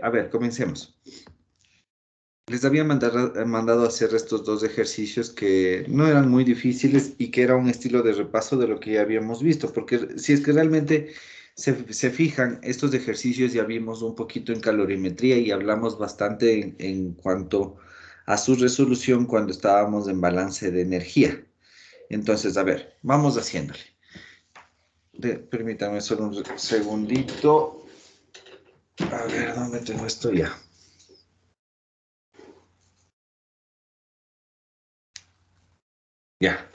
A ver, comencemos. Les había mandado a hacer estos dos ejercicios que no eran muy difíciles y que era un estilo de repaso de lo que ya habíamos visto, porque si es que realmente se fijan, estos ejercicios ya vimos un poquito en calorimetría y hablamos bastante en cuanto a su resolución cuando estábamos en balance de energía. Entonces, a ver, vamos haciéndole. Permítanme solo un segundito. A ver, ¿dónde tengo esto ya? Ya.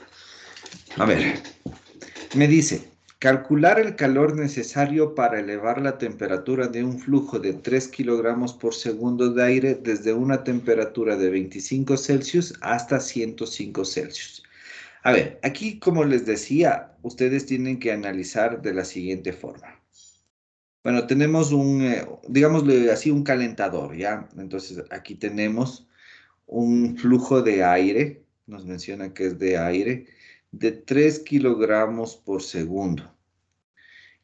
A ver, me dice, calcular el calor necesario para elevar la temperatura de un flujo de 3 kilogramos por segundo de aire desde una temperatura de 25 Celsius hasta 105 Celsius. A ver, aquí como les decía, ustedes tienen que analizar de la siguiente forma. Bueno, tenemos digámosle así, un calentador, ¿ya? Entonces aquí tenemos un flujo de aire, nos menciona que es de aire, de 3 kilogramos por segundo.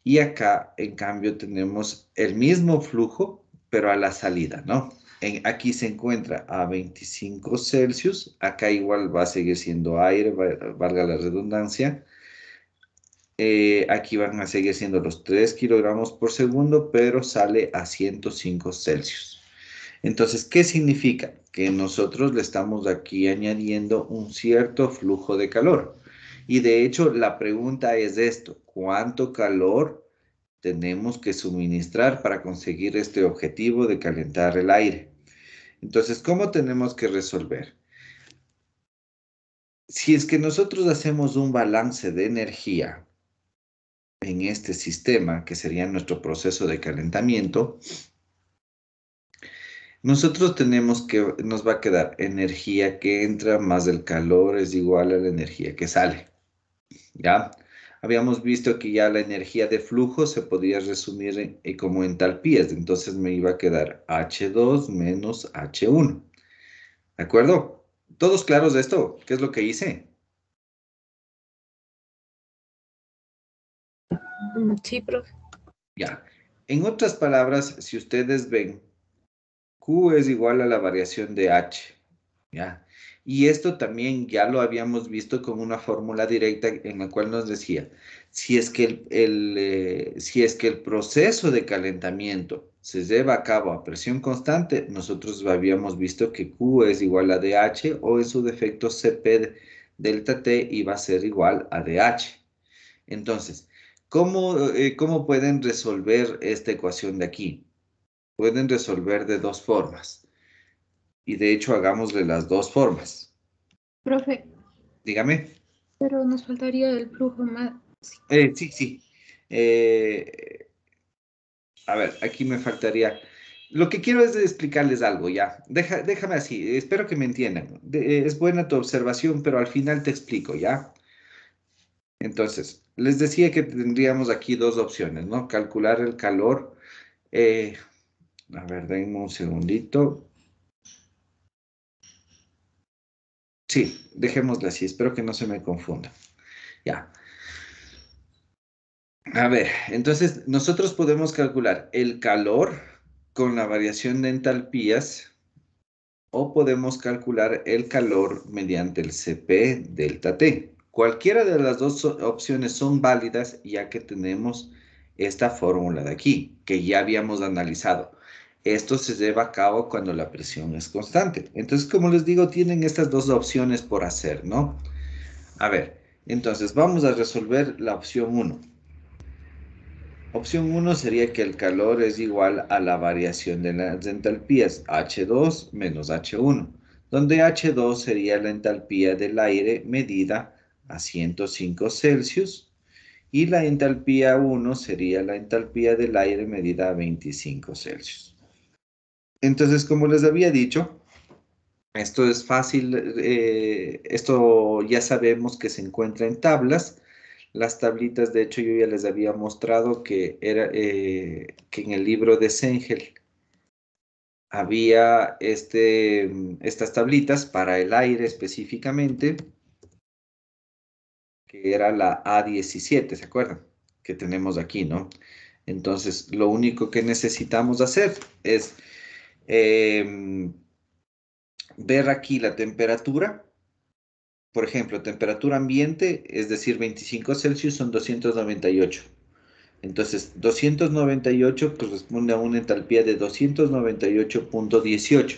Y acá, en cambio, tenemos el mismo flujo, pero a la salida, ¿no? Aquí se encuentra a 25 Celsius, acá igual va a seguir siendo aire, valga la redundancia. Aquí van a seguir siendo los 3 kilogramos por segundo, pero sale a 105 Celsius. Entonces, ¿qué significa? Que nosotros le estamos aquí añadiendo un cierto flujo de calor. Y de hecho, la pregunta es esto: ¿cuánto calor tenemos que suministrar para conseguir este objetivo de calentar el aire? Entonces, ¿cómo tenemos que resolver? Si es que nosotros hacemos un balance de energía en este sistema, que sería nuestro proceso de calentamiento, nosotros tenemos que, nos va a quedar energía que entra más el calor es igual a la energía que sale, ¿ya? Habíamos visto que ya la energía de flujo se podía resumir como entalpías, entonces me iba a quedar H2 menos H1, ¿de acuerdo? ¿Todos claros de esto? ¿Qué es lo que hice? Sí, profe. Ya. En otras palabras, si ustedes ven, Q es igual a la variación de H, ¿ya? Y esto también ya lo habíamos visto con una fórmula directa en la cual nos decía, si es que si es que el proceso de calentamiento se lleva a cabo a presión constante, nosotros habíamos visto que Q es igual a dH o en su defecto Cp delta T iba a ser igual a dH. Entonces, ¿cómo pueden resolver esta ecuación de aquí? Pueden resolver de dos formas. Y de hecho, hagámosle las dos formas. Profe, Dígame. pero nos faltaría el flujo más. Sí, sí. Eh, a ver, aquí me faltaría. Lo que quiero es explicarles algo, ya. Déjame así, espero que me entiendan. Es buena tu observación, pero al final te explico, ¿ya? Entonces, les decía que tendríamos aquí dos opciones, ¿no? Calcular el calor. eh, a ver, denme un segundito. Sí, dejémosla así, espero que no se me confunda. Ya. A ver, entonces nosotros podemos calcular el calor con la variación de entalpías o podemos calcular el calor mediante el Cp delta T. Cualquiera de las dos opciones son válidas ya que tenemos esta fórmula de aquí, que ya habíamos analizado. Esto se lleva a cabo cuando la presión es constante. Entonces, como les digo, tienen estas dos opciones por hacer, ¿no? A ver, entonces vamos a resolver la opción uno. Opción uno sería que el calor es igual a la variación de las entalpías H2 menos H1, donde H2 sería la entalpía del aire medida a 105 Celsius y la entalpía 1 sería la entalpía del aire medida a 25 Celsius. Entonces, como les había dicho, esto es fácil, esto ya sabemos que se encuentra en tablas. Las tablitas, de hecho, yo ya les había mostrado que en el libro de Sengel había estas tablitas para el aire específicamente, que era la A17, ¿se acuerdan? Que tenemos aquí, ¿no? Entonces, lo único que necesitamos hacer es ver aquí la temperatura. Por ejemplo, temperatura ambiente, es decir, 25 Celsius son 298. Entonces, 298 corresponde a una entalpía de 298,18.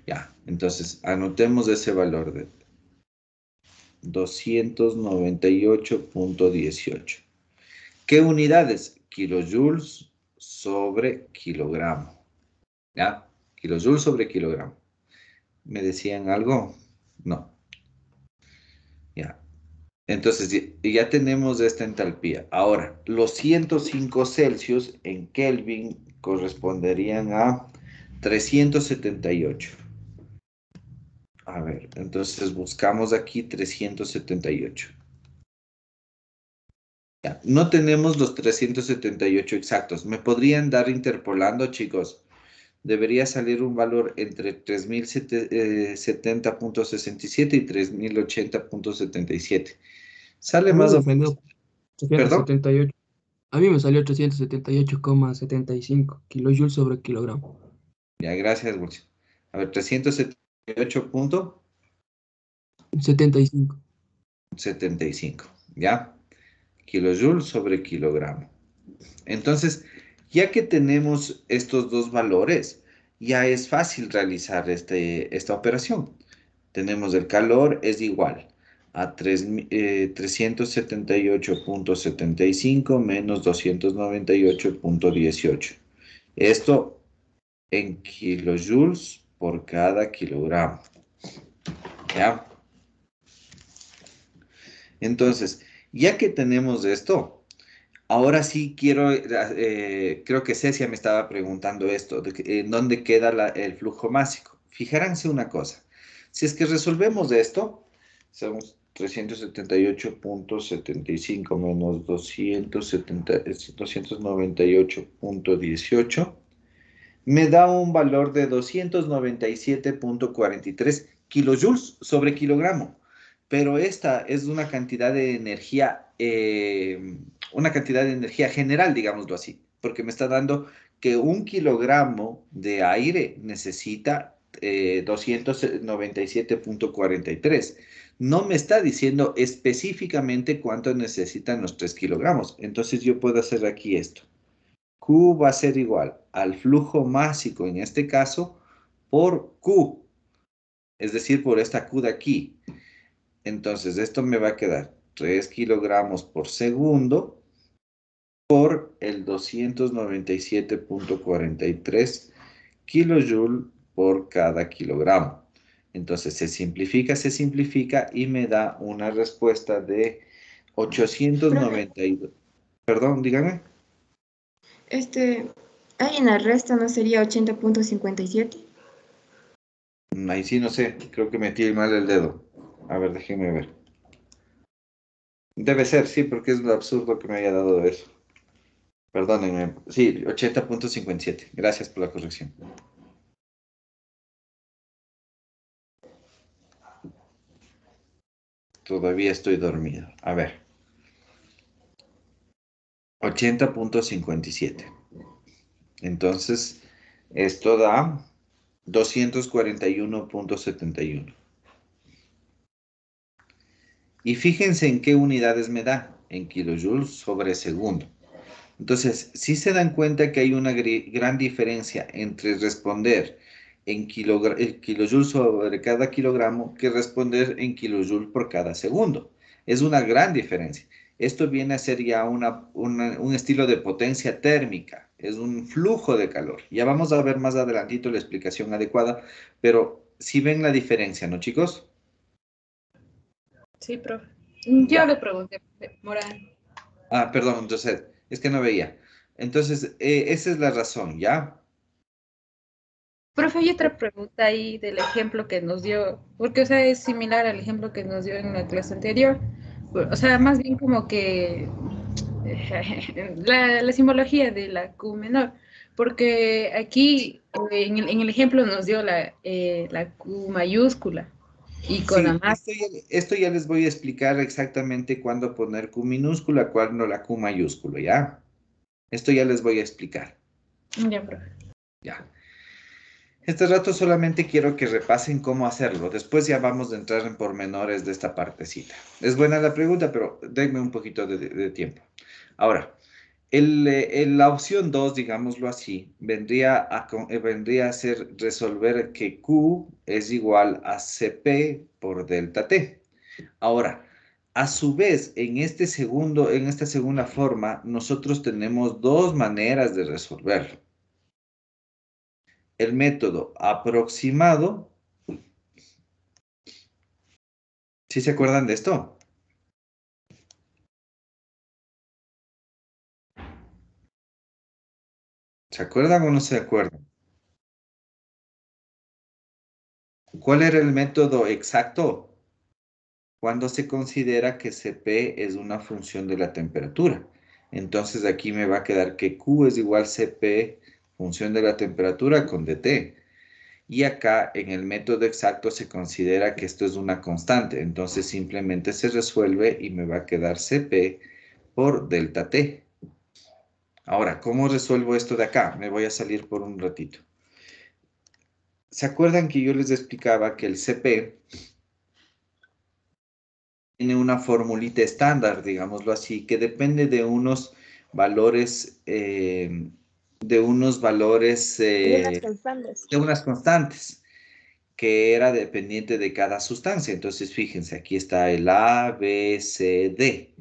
Ya, entonces anotemos ese valor de 298,18. ¿Qué unidades? Kilojoules sobre kilogramo. ¿Ya? Kilojoules sobre kilogramo. ¿Me decían algo? No. Ya. Entonces ya tenemos esta entalpía. Ahora, los 105 Celsius en Kelvin corresponderían a 378. A ver, entonces buscamos aquí 378. Ya, no tenemos los 378 exactos. ¿Me podrían dar interpolando, chicos? Debería salir un valor entre 3070,67 y 3080,77. Sale A mí más me o menos. salió ¿Perdón? 378. A mí me salió 378,75 kilojoules sobre kilogramo. Ya, gracias, Wilson. A ver, 378,75. 75. ¿Ya? Kilojoules sobre kilogramo. Entonces, ya que tenemos estos dos valores, ya es fácil realizar esta operación. Tenemos el calor es igual a 378,75 menos 298,18. Esto en kilojoules por cada kilogramo. ¿Ya? Entonces, ya que tenemos esto, ahora sí quiero, creo que Cecia me estaba preguntando esto, ¿en dónde queda el flujo másico? Fíjense una cosa, si es que resolvemos esto, son 378,75 menos 298,18, me da un valor de 297,43 kilojoules sobre kilogramo. Pero esta es una cantidad de energía general, digámoslo así, porque me está dando que 1 kilogramo de aire necesita 297,43. No me está diciendo específicamente cuánto necesitan los 3 kilogramos. Entonces yo puedo hacer aquí esto. Q va a ser igual al flujo másico, en este caso, por Q, es decir, por esta Q de aquí. Entonces, esto me va a quedar 3 kilogramos por segundo por el 297,43 kilojoule por cada kilogramo. Entonces, se simplifica y me da una respuesta de Profe, 892. Perdón, dígame. ahí en la resta no sería 80,57. Ahí sí, no sé. Creo que metí mal el dedo. A ver, déjenme ver. Debe ser, sí, porque es lo absurdo que me haya dado eso. Perdónenme. Sí, 80,57. Gracias por la corrección. Todavía estoy dormido. A ver. 80,57. Entonces, esto da 241,71. Y fíjense en qué unidades me da. En kilojoules sobre segundo. Entonces, sí se dan cuenta que hay una gran diferencia entre responder en kilojoules sobre cada kilogramo que responder en kilojoules por cada segundo. Es una gran diferencia. Esto viene a ser ya un estilo de potencia térmica, es un flujo de calor. Ya vamos a ver más adelantito la explicación adecuada, pero sí ven la diferencia, ¿no, chicos? Sí, profe. Yo le Ya. pregunté, Morán. Ah, perdón, entonces, es que no veía. Entonces, esa es la razón, ¿ya? Profe, hay otra pregunta ahí del ejemplo que nos dio, porque, o sea, es similar al ejemplo que nos dio en la clase anterior. O sea, más bien como que la simbología de la Q menor, porque aquí en el ejemplo nos dio la Q mayúscula y con la Sí, más. esto ya les voy a explicar exactamente cuándo poner Q minúscula, cuándo la Q mayúscula, ¿ya? Esto ya les voy a explicar. Ya, profe. Ya. Este rato solamente quiero que repasen cómo hacerlo. Después ya vamos a entrar en pormenores de esta partecita. Es buena la pregunta, pero denme un poquito de tiempo. Ahora, la opción 2, digámoslo así, vendría a ser resolver que Q es igual a CP por delta T. Ahora, a su vez, en esta segunda forma, nosotros tenemos dos maneras de resolverlo. El método aproximado. ¿Sí se acuerdan de esto? ¿Se acuerdan o no se acuerdan? ¿Cuál era el método exacto? Cuando se considera que Cp es una función de la temperatura. Entonces aquí me va a quedar que Q es igual Cp, función de la temperatura con dt. Y acá en el método exacto se considera que esto es una constante. Entonces simplemente se resuelve y me va a quedar Cp por delta T. Ahora, ¿cómo resuelvo esto de acá? Me voy a salir por un ratito. ¿Se acuerdan que yo les explicaba que el Cp tiene una formulita estándar, digámoslo así, que depende de unos valores, Y unas constantes. de unas constantes, que era dependiente de cada sustancia? Entonces, fíjense, aquí está el A, B, C, D.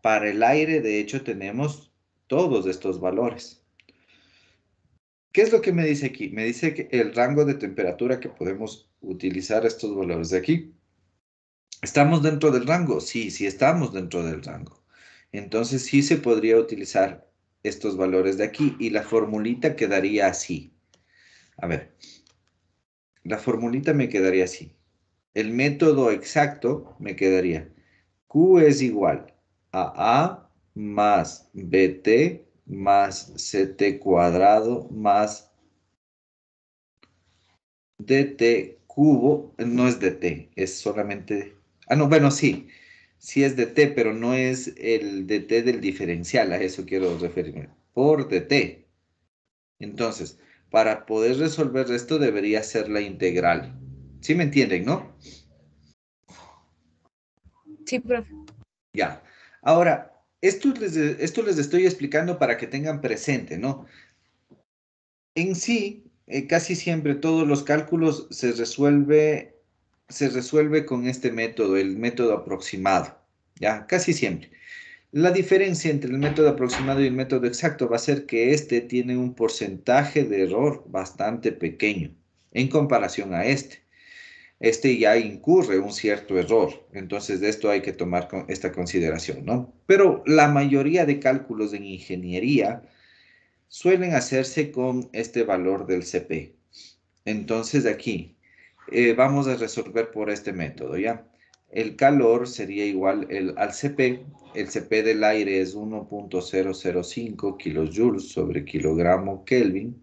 Para el aire, de hecho, tenemos todos estos valores. ¿Qué es lo que me dice aquí? Me dice que el rango de temperatura que podemos utilizar estos valores de aquí. ¿Estamos dentro del rango? Sí, sí estamos dentro del rango. Entonces sí se podría utilizar estos valores de aquí y la formulita quedaría así. A ver, la formulita me quedaría así. El método exacto me quedaría Q es igual a A más BT más CT cuadrado más dt cubo, no es dt, es solamente, no, bueno, sí, sí es dt, pero no es el dt del diferencial, a eso quiero referirme, por dt. Entonces, para poder resolver esto debería ser la integral. ¿Sí me entienden, no? Sí, profe. Ya. Ahora, esto les estoy explicando para que tengan presente, ¿no? En sí, casi siempre todos los cálculos se resuelve con este método, el método aproximado, ¿ya? Casi siempre. La diferencia entre el método aproximado y el método exacto va a ser que este tiene un porcentaje de error bastante pequeño en comparación a este. Este ya incurre un cierto error, entonces de esto hay que tomar esta consideración, ¿no? Pero la mayoría de cálculos en ingeniería suelen hacerse con este valor del CP. Entonces aquí vamos a resolver por este método, ¿ya? El calor sería igual al CP. El CP del aire es 1.005 kilojoules sobre kilogramo Kelvin.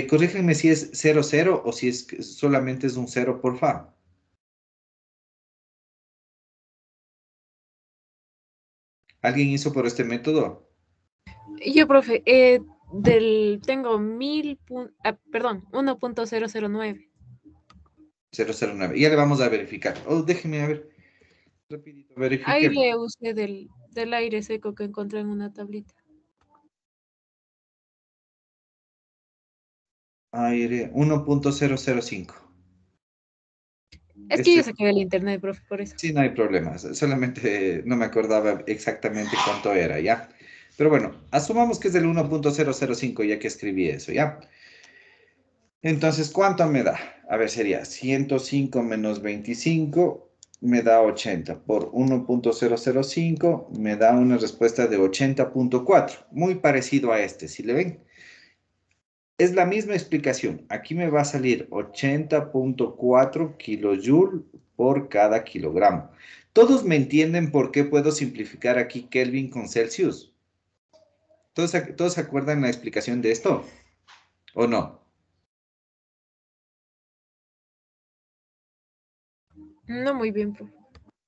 Corríjanme si es 00 o si solamente es un 0, porfa. ¿Alguien hizo por este método? Yo, profe, tengo 1.009. 009. Ya le vamos a verificar. Oh, déjeme a ver. Rapidito, Ahí verifiquemos. le usé del aire seco que encontré en una tablita. Aire 1.005. Es que yo Este, saqué del internet, profe, por eso. sí, no hay problema. Solamente no me acordaba exactamente cuánto era, ¿ya? Pero bueno, asumamos que es del 1.005 ya que escribí eso, ¿ya? Entonces, ¿cuánto me da? A ver, sería 105 menos 25 me da 80. Por 1.005 me da una respuesta de 80.4. Muy parecido a este, ¿sí le ven? Es la misma explicación. Aquí me va a salir 80.4 kilojoule por cada kilogramo. ¿Todos me entienden por qué puedo simplificar aquí Kelvin con Celsius? ¿Todos se acuerdan la explicación de esto? ¿O no? No muy bien, profe.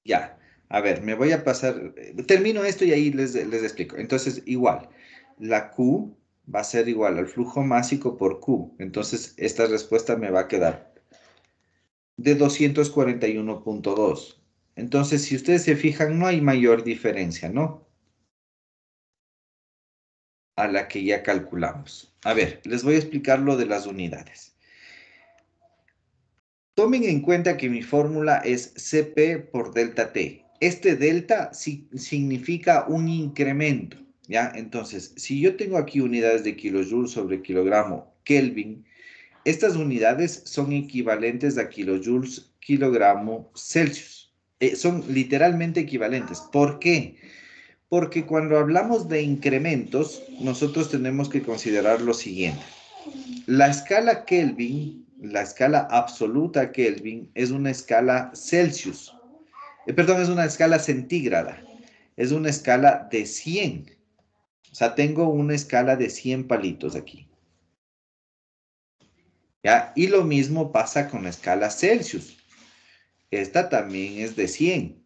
Ya. A ver, me voy a pasar, termino esto y ahí les explico. Entonces, igual, la Q va a ser igual al flujo másico por Q. Entonces, esta respuesta me va a quedar de 241.2. Entonces, si ustedes se fijan, no hay mayor diferencia, ¿no? A la que ya calculamos. A ver, les voy a explicar lo de las unidades. Tomen en cuenta que mi fórmula es Cp por delta T. Este delta significa un incremento, ¿ya? Entonces, si yo tengo aquí unidades de kilojoule sobre kilogramo Kelvin, estas unidades son equivalentes a kilojoules kilogramo Celsius. Son literalmente equivalentes. ¿Por qué? Porque cuando hablamos de incrementos, nosotros tenemos que considerar lo siguiente. La escala Kelvin, la escala absoluta Kelvin, es una escala Celsius. Perdón, es una escala centígrada. Es una escala de 100. O sea, tengo una escala de 100 palitos aquí. ¿Ya? Y lo mismo pasa con la escala Celsius. Esta también es de 100.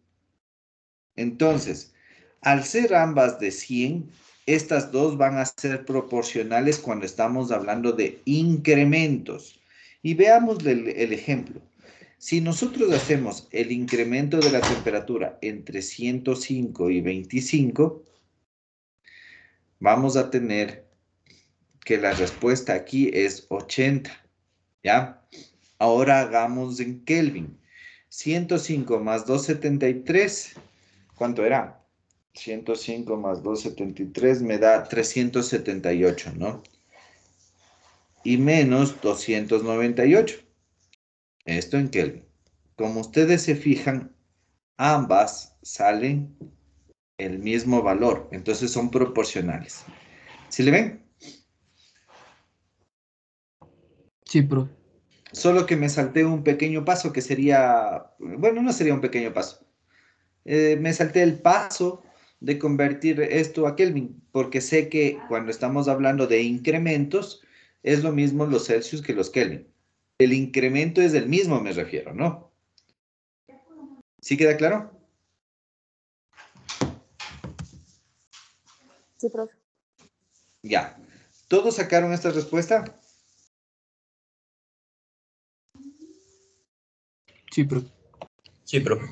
Entonces, al ser ambas de 100, estas dos van a ser proporcionales cuando estamos hablando de incrementos. Y veamos el ejemplo. Si nosotros hacemos el incremento de la temperatura entre 105 y 25, vamos a tener que la respuesta aquí es 80, ¿ya? Ahora hagamos en Kelvin. 105 más 273, ¿cuánto era? 105 más 273 me da 378, ¿no? Y menos 298. Esto en Kelvin. Como ustedes se fijan, ambas salen el mismo valor. Entonces son proporcionales. ¿Sí le ven? Sí, profe. Solo que me salté un pequeño paso que sería, bueno, no sería un pequeño paso. Me salté el paso de convertir esto a Kelvin, porque sé que cuando estamos hablando de incrementos, es lo mismo los Celsius que los Kelvin. El incremento es el mismo, me refiero, ¿no? ¿Sí queda claro? Sí, profe. Ya. ¿Todos sacaron esta respuesta? Sí, profe. Sí, profe.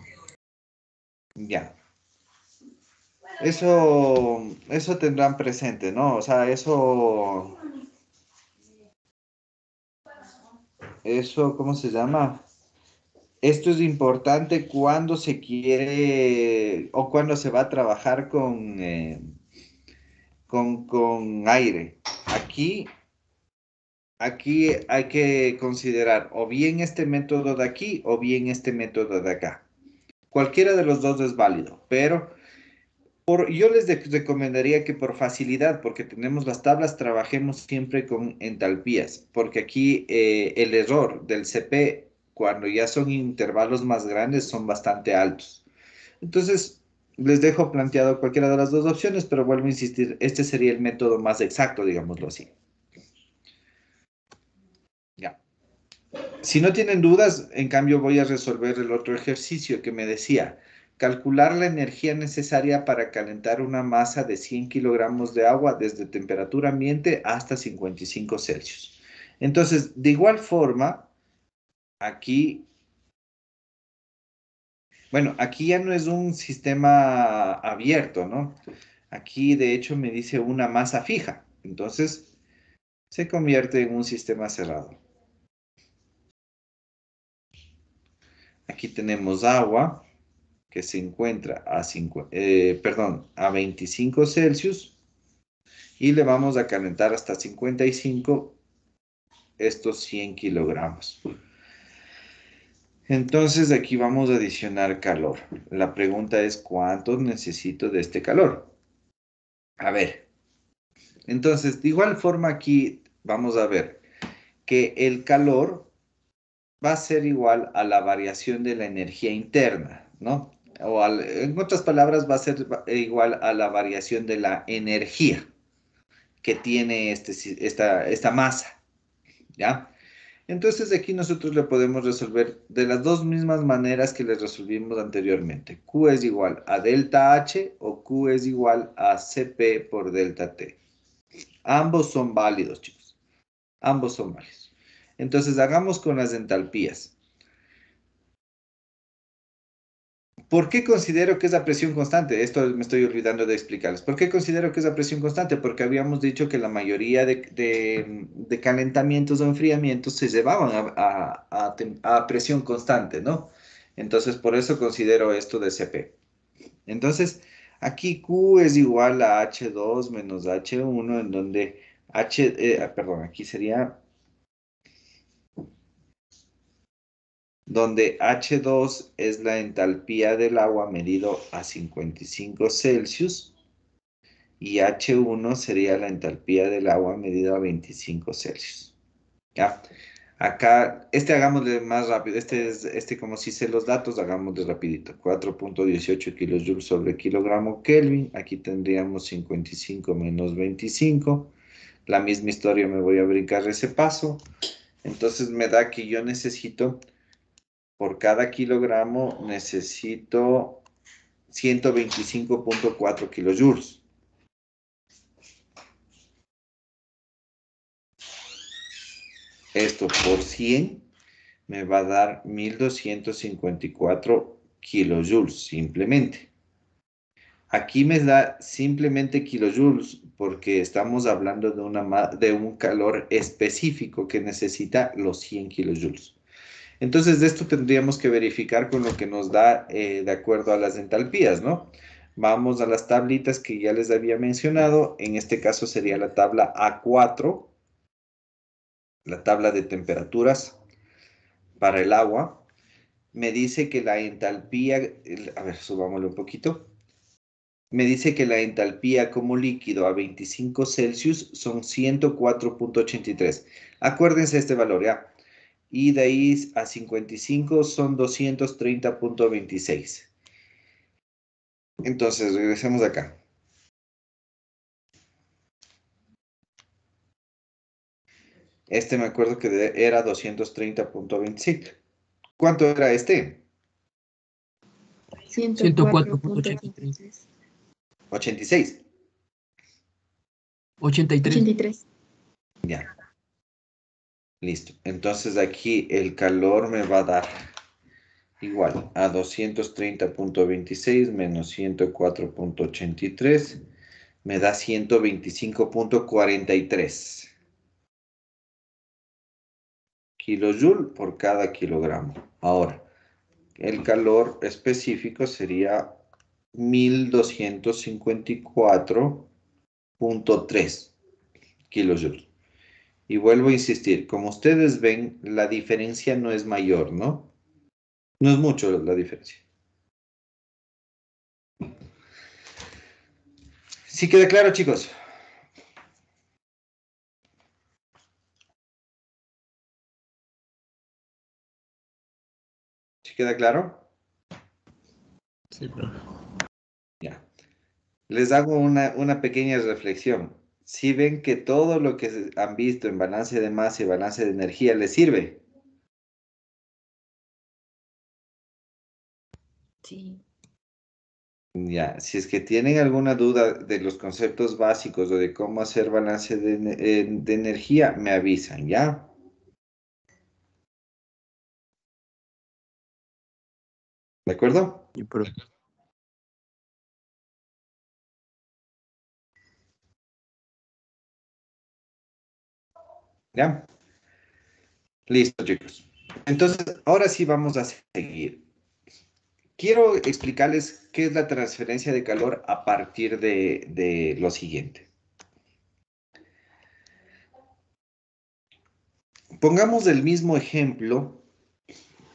Ya. Eso tendrán presente, ¿no? O sea, ¿cómo se llama? Esto es importante cuando se quiere o cuando se va a trabajar con aire. Aquí hay que considerar o bien este método de aquí o bien este método de acá. Cualquiera de los dos es válido, pero yo les recomendaría que por facilidad, porque tenemos las tablas, trabajemos siempre con entalpías, porque aquí el error del CP, cuando ya son intervalos más grandes, son bastante altos. Entonces, les dejo planteado cualquiera de las dos opciones, pero vuelvo a insistir, este sería el método más exacto, digámoslo así. Ya. Si no tienen dudas, en cambio voy a resolver el otro ejercicio que me decía, calcular la energía necesaria para calentar una masa de 100 kilogramos de agua desde temperatura ambiente hasta 55 Celsius. Entonces, de igual forma, aquí, bueno, aquí ya no es un sistema abierto, ¿no? Aquí, de hecho, me dice una masa fija. Entonces, se convierte en un sistema cerrado. Aquí tenemos agua que se encuentra a 25 Celsius y le vamos a calentar hasta 55 estos 100 kilogramos. Entonces aquí vamos a adicionar calor. La pregunta es, ¿cuánto necesito de este calor? A ver, entonces de igual forma aquí vamos a ver que el calor va a ser igual a la variación de la energía interna, ¿no? En otras palabras, va a ser igual a la variación de la energía que tiene esta masa, ¿ya? Entonces aquí nosotros le podemos resolver de las dos mismas maneras que les resolvimos anteriormente. Q es igual a delta H o Q es igual a CP por delta T. Ambos son válidos, chicos. Ambos son válidos. Entonces hagamos con las entalpías. ¿Por qué considero que es la presión constante? Esto me estoy olvidando de explicarles. ¿Por qué considero que es la presión constante? Porque habíamos dicho que la mayoría de calentamientos o enfriamientos se llevaban a presión constante, ¿no? Entonces, por eso considero esto de CP. Entonces, aquí Q es igual a H2 menos H1, en donde aquí sería donde H2 es la entalpía del agua medido a 55 Celsius y H1 sería la entalpía del agua medido a 25 Celsius. ¿Ya? Acá, hagámosle más rápido, como si sé los datos, hagámosle rapidito. 4.18 kilojoules sobre kilogramo Kelvin, aquí tendríamos 55 menos 25. La misma historia, me voy a brincar ese paso. Entonces me da que yo necesito... Por cada kilogramo necesito 125.4 kilojoules. Esto por 100 me va a dar 1254 kilojoules simplemente. Aquí me da simplemente kilojoules porque estamos hablando de un calor específico que necesita los 100 kilojoules. Entonces, de esto tendríamos que verificar con lo que nos da de acuerdo a las entalpías, ¿no? Vamos a las tablitas que ya les había mencionado. En este caso sería la tabla A4, la tabla de temperaturas para el agua. Me dice que la entalpía, a ver, subámosle un poquito. Me dice que la entalpía como líquido a 25 Celsius son 104.83. Acuérdense este valor, ¿ya? Y de ahí a 55 son 230.26. Entonces, regresemos acá. Este me acuerdo que era 230.26. ¿Cuánto era este? 104.83. 86. 83. 83. Ya. Listo. Entonces aquí el calor me va a dar igual a 230.26 menos 104.83. Me da 125.43 kilojoule por cada kilogramo. Ahora, el calor específico sería 1254.3 kilojoules. Y vuelvo a insistir, como ustedes ven, la diferencia no es mayor, ¿no? No es mucho la diferencia. ¿Sí queda claro, chicos? ¿Sí queda claro? Sí, profe. Ya. Les hago una pequeña reflexión. Si ven que todo lo que han visto en balance de masa y balance de energía les sirve. Sí. Ya, si es que tienen alguna duda de los conceptos básicos o de cómo hacer balance de energía, me avisan, ¿ya? ¿De acuerdo? Sí, profe. ¿Ya? Listo, chicos. Entonces, ahora sí vamos a seguir. Quiero explicarles qué es la transferencia de calor a partir de lo siguiente. Pongamos el mismo ejemplo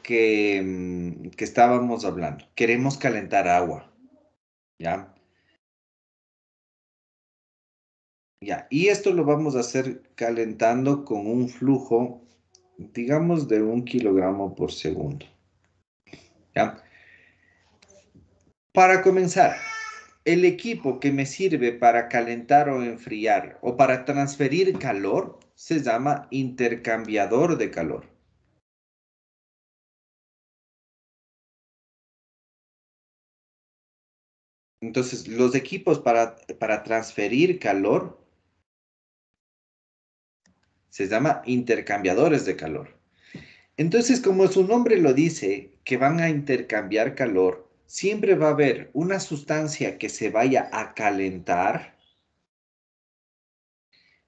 que estábamos hablando. Queremos calentar agua, ¿ya? Ya, y esto lo vamos a hacer calentando con un flujo, digamos, de 1 kilogramo por segundo, ¿ya? Para comenzar, el equipo que me sirve para calentar o enfriar o para transferir calor se llama intercambiador de calor. Entonces, los equipos para transferir calor se llama intercambiadores de calor. Entonces, como su nombre lo dice, que van a intercambiar calor, siempre va a haber una sustancia que se vaya a calentar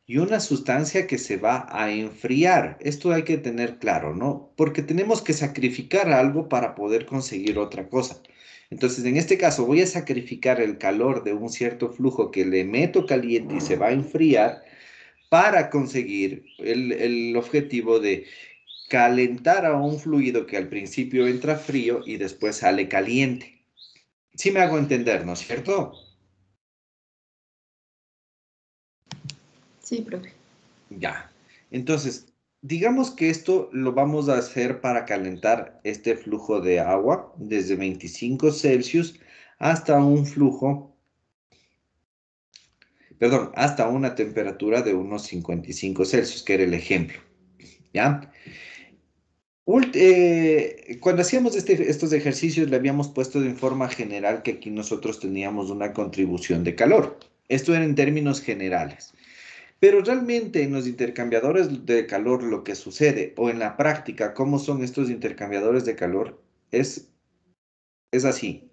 y una sustancia que se va a enfriar. Esto hay que tener claro, ¿no? Porque tenemos que sacrificar algo para poder conseguir otra cosa. Entonces, en este caso, voy a sacrificar el calor de un cierto flujo que le meto caliente y se va a enfriar para conseguir el objetivo de calentar a un fluido que al principio entra frío y después sale caliente. Sí me hago entender, ¿no es cierto? Sí, profe. Ya. Entonces, digamos que esto lo vamos a hacer para calentar este flujo de agua desde 25 Celsius hasta un flujo, perdón, hasta una temperatura de unos 55 Celsius, que era el ejemplo. ¿Ya? Cuando hacíamos estos ejercicios le habíamos puesto en forma general que aquí nosotros teníamos una contribución de calor. Esto era en términos generales. Pero realmente en los intercambiadores de calor lo que sucede, o en la práctica, cómo son estos intercambiadores de calor, es así.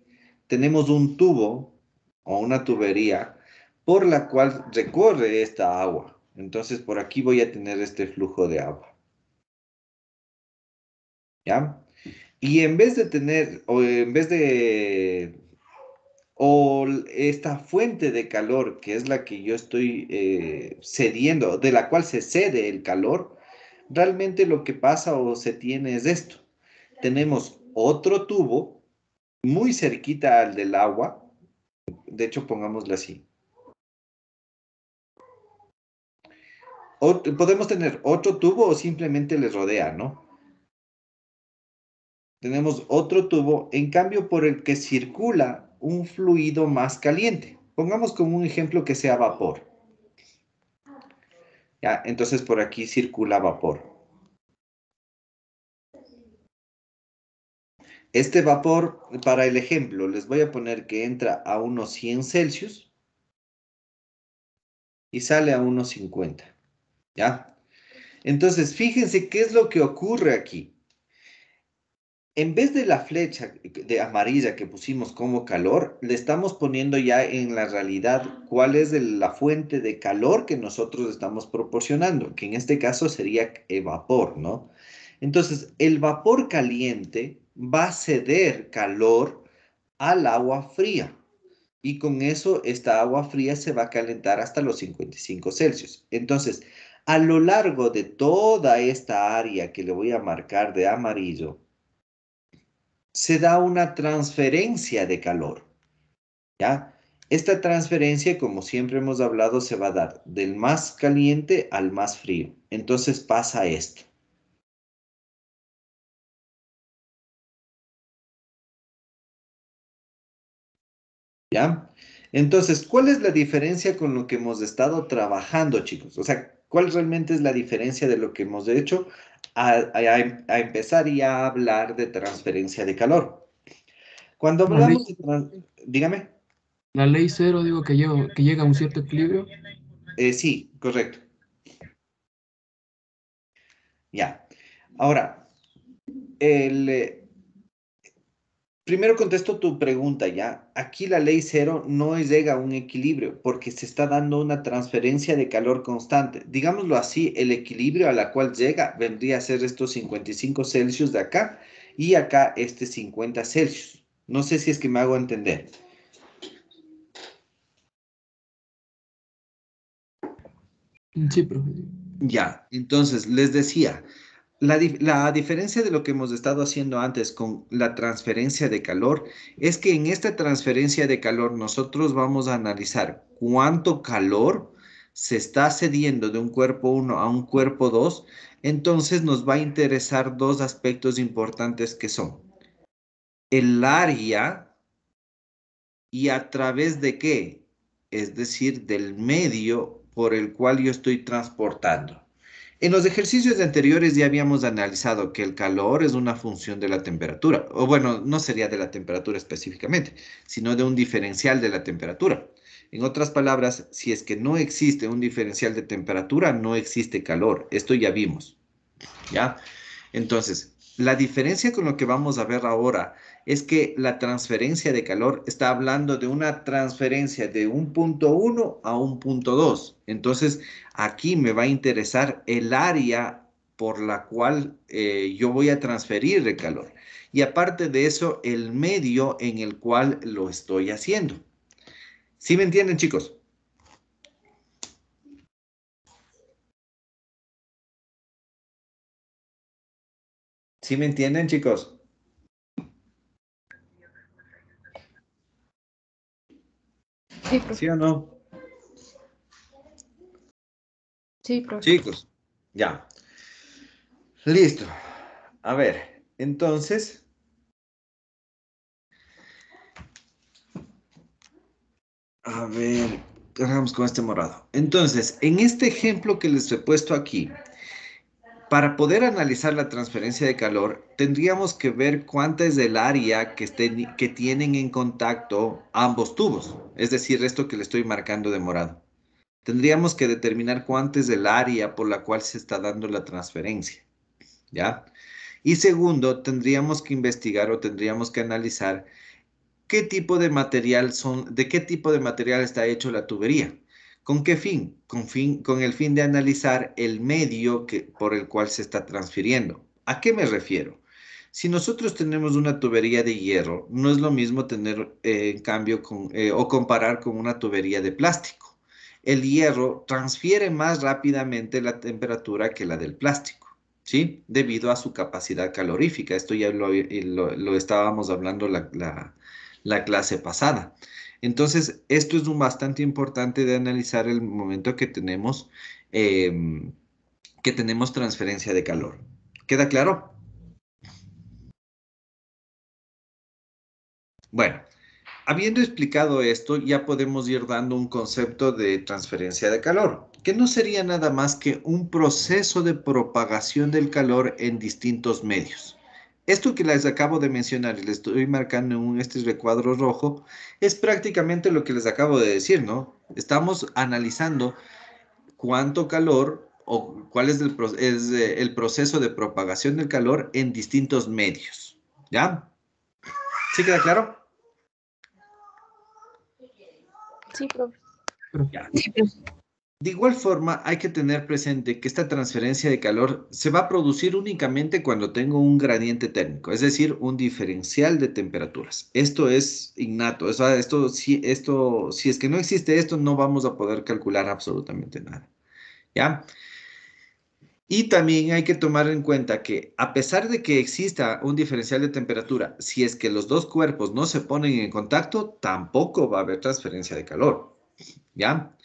Tenemos un tubo o una tubería por la cual recorre esta agua. Entonces por aquí voy a tener este flujo de agua. ¿Ya? Y en vez de tener, o en vez de, o esta fuente de calor, que es la que yo estoy cediendo, de la cual se cede el calor, realmente lo que pasa o se tiene es esto. Tenemos otro tubo muy cerquita al del agua, de hecho pongámoslo así. Podemos tener otro tubo o simplemente le rodea, ¿no? Tenemos otro tubo, en cambio, por el que circula un fluido más caliente. Pongamos como un ejemplo que sea vapor. ¿Ya? Entonces por aquí circula vapor. Este vapor, para el ejemplo, les voy a poner que entra a unos 100 Celsius y sale a unos 50. ¿Ya? Entonces, fíjense qué es lo que ocurre aquí. En vez de la flecha de amarilla que pusimos como calor, le estamos poniendo ya en la realidad cuál es la fuente de calor que nosotros estamos proporcionando, que en este caso sería vapor, ¿no? Entonces, el vapor caliente va a ceder calor al agua fría y con eso esta agua fría se va a calentar hasta los 55 Celsius. Entonces, a lo largo de toda esta área que le voy a marcar de amarillo, se da una transferencia de calor, ¿ya? Esta transferencia, como siempre hemos hablado, se va a dar del más caliente al más frío. Entonces pasa esto. ¿Ya? Entonces, ¿cuál es la diferencia con lo que hemos estado trabajando, chicos? O sea, ¿cuál realmente es la diferencia de lo que hemos hecho a empezar ya a hablar de transferencia de calor? Cuando La ley, hablamos de... Dígame. la ley cero, digo que llega a un cierto equilibrio. Sí, correcto. Ya. Ahora, el, primero contesto tu pregunta, ¿ya? Aquí la ley cero no llega a un equilibrio porque se está dando una transferencia de calor constante. Digámoslo así, el equilibrio a la cual llega vendría a ser estos 55 Celsius de acá y acá este 50 Celsius. No sé si es que me hago entender. Sí, profe. Ya, entonces les decía, la diferencia de lo que hemos estado haciendo antes con la transferencia de calor es que en esta transferencia de calor nosotros vamos a analizar cuánto calor se está cediendo de un cuerpo 1 a un cuerpo 2. Entonces nos va a interesar dos aspectos importantes que son el área ¿Y a través de qué? Es decir, del medio por el cual yo estoy transportando. En los ejercicios anteriores ya habíamos analizado que el calor es una función de la temperatura, o bueno, no sería de la temperatura específicamente, sino de un diferencial de la temperatura. En otras palabras, si es que no existe un diferencial de temperatura, no existe calor. Esto ya vimos, ¿ya? Entonces, la diferencia con lo que vamos a ver ahora es que la transferencia de calor está hablando de una transferencia de un punto 1 a un punto 2. Entonces, aquí me va a interesar el área por la cual yo voy a transferir el calor. Y aparte de eso, el medio en el cual lo estoy haciendo. ¿Sí me entienden, chicos? ¿Sí me entienden, chicos? Sí, profe. ¿Sí o no? Sí, profe. Chicos, ya. Listo. A ver, entonces, a ver, hagamos con este morado. Entonces, en este ejemplo que les he puesto aquí, para poder analizar la transferencia de calor, tendríamos que ver cuánta es el área que tienen en contacto ambos tubos, es decir, esto que le estoy marcando de morado. Tendríamos que determinar cuánto es el área por la cual se está dando la transferencia, ¿ya? Y segundo, tendríamos que investigar o tendríamos que analizar qué tipo de material de qué tipo de material está hecho la tubería. ¿Con qué fin? Con el fin de analizar el medio por el cual se está transfiriendo. ¿A qué me refiero? Si nosotros tenemos una tubería de hierro, no es lo mismo tener, en cambio, o comparar con una tubería de plástico. El hierro transfiere más rápidamente la temperatura que la del plástico, ¿sí? Debido a su capacidad calorífica. Esto ya lo estábamos hablando la clase pasada. Entonces, esto es un bastante importante de analizar el momento que tenemos transferencia de calor. ¿Queda claro? Bueno, habiendo explicado esto, ya podemos ir dando un concepto de transferencia de calor, que no sería nada más que un proceso de propagación del calor en distintos medios. Esto que les acabo de mencionar y les estoy marcando en este recuadro rojo, es prácticamente lo que les acabo de decir, ¿no? Estamos analizando cuánto calor o cuál es el proceso de propagación del calor en distintos medios. ¿Ya? ¿Sí queda claro? Sí, profe. Ya. Sí, profe. De igual forma, hay que tener presente que esta transferencia de calor se va a producir únicamente cuando tengo un gradiente térmico, es decir, un diferencial de temperaturas. Esto es innato. Si es que no existe esto, no vamos a poder calcular absolutamente nada. ¿Ya? Y también hay que tomar en cuenta que a pesar de que exista un diferencial de temperatura, si es que los dos cuerpos no se ponen en contacto, tampoco va a haber transferencia de calor. ¿Ya?